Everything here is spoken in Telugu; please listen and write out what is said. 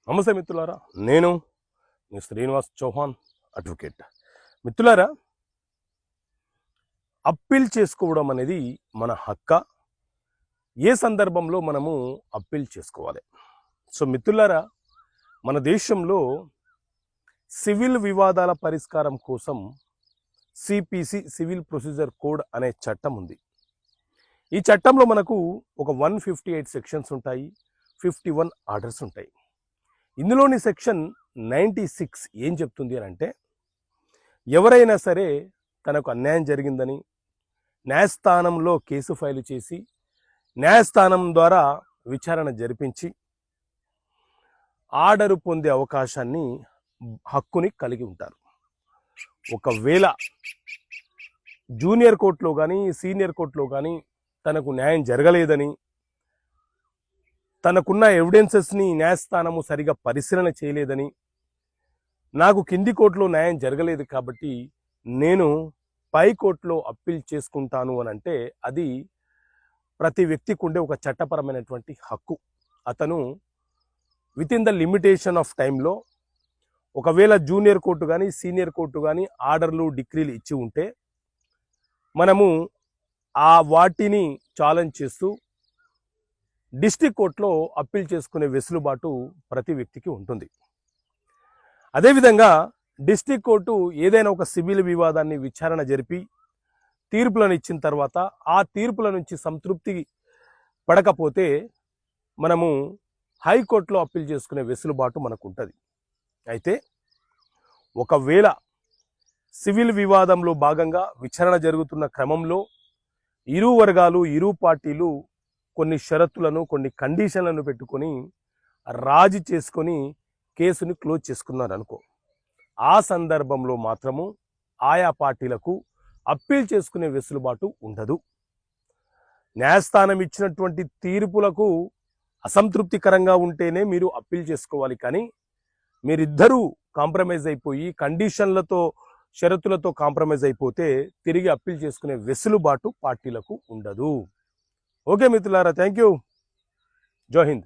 నమస్తే మిత్రులారా, నేను మీ శ్రీనివాస్ చౌహాన్ అడ్వకేట్. మిత్రులారా, అప్పీల్ చేసుకోవడం అనేది మన హక్క. ఏ సందర్భంలో మనము అప్పీల్ చేసుకోవాలి? సో మిత్రులారా, మన దేశంలో సివిల్ వివాదాల పరిష్కారం కోసం సిపిసి సివిల్ ప్రొసీజర్ కోడ్ అనే చట్టం ఉంది. ఈ చట్టంలో మనకు ఒక 158 సెక్షన్స్ ఉంటాయి, 51 ఆర్డర్స్ ఉంటాయి. ఇందులోని సెక్షన్ 96 ఏం చెప్తుంది అని అంటే, ఎవరైనా సరే తనకు అన్యాయం జరిగిందని న్యాయస్థానంలో కేసు ఫైలు చేసి న్యాయస్థానం ద్వారా విచారణ జరిపించి ఆర్డరు పొందే అవకాశాన్ని, హక్కుని కలిగి ఉంటారు. ఒకవేళ జూనియర్ కోర్టులో కానీ సీనియర్ కోర్టులో కానీ తనకు న్యాయం జరగలేదని, తనకున్న ఎవిడెన్సెస్ని న్యాయస్థానము సరిగా పరిశీలన చేయలేదని, నాకు కింది కోర్టులో న్యాయం జరగలేదు కాబట్టి నేను పై కోర్టులో అప్పీల్ చేసుకుంటాను అని అంటే, అది ప్రతి వ్యక్తికి ఉండే ఒక చట్టపరమైనటువంటి హక్కు. అతను with in the limitation of టైంలో, ఒకవేళ జూనియర్ కోర్టు కానీ సీనియర్ కోర్టు కానీ ఆర్డర్లు డిక్రీలు ఇచ్చి ఉంటే మనము వాటిని ఛాలెంజ్ చేస్తూ డిస్ట్రిక్ట్ కోర్టులో అప్పీల్ చేసుకునే వెసులుబాటు ప్రతి వ్యక్తికి ఉంటుంది. అదేవిధంగా డిస్ట్రిక్ట్ కోర్టు ఏదైనా ఒక సివిల్ వివాదాన్ని విచారణ జరిపి తీర్పులను ఇచ్చిన తర్వాత ఆ తీర్పుల నుంచి సంతృప్తి పడకపోతే మనము హైకోర్టులో అప్పీల్ చేసుకునే వెసులుబాటు మనకు ఉంటుంది. అయితే ఒకవేళ సివిల్ వివాదంలో భాగంగా విచారణ జరుగుతున్న క్రమంలో ఇరు వర్గాలు, ఇరు పార్టీలు కొన్ని షరతులను, కొన్ని కండిషన్లను పెట్టుకొని రాజీ చేసుకొని కేసుని క్లోజ్ చేసుకున్నారు అనుకో, ఆ సందర్భంలో మాత్రము ఆయా పార్టీలకు అప్పీల్ చేసుకునే వెసులుబాటు ఉండదు. న్యాయస్థానం ఇచ్చినటువంటి తీర్పులకు అసంతృప్తికరంగా ఉంటేనే మీరు అప్పీల్ చేసుకోవాలి. కానీ మీరిద్దరూ కాంప్రమైజ్ అయిపోయి కండిషన్లతో, షరతులతో కాంప్రమైజ్ అయిపోతే తిరిగి అప్పీల్ చేసుకునే వెసులుబాటు పార్టీలకు ఉండదు. ఓకే మిత్రులారా, థ్యాంక్ యూ. జై హింద్.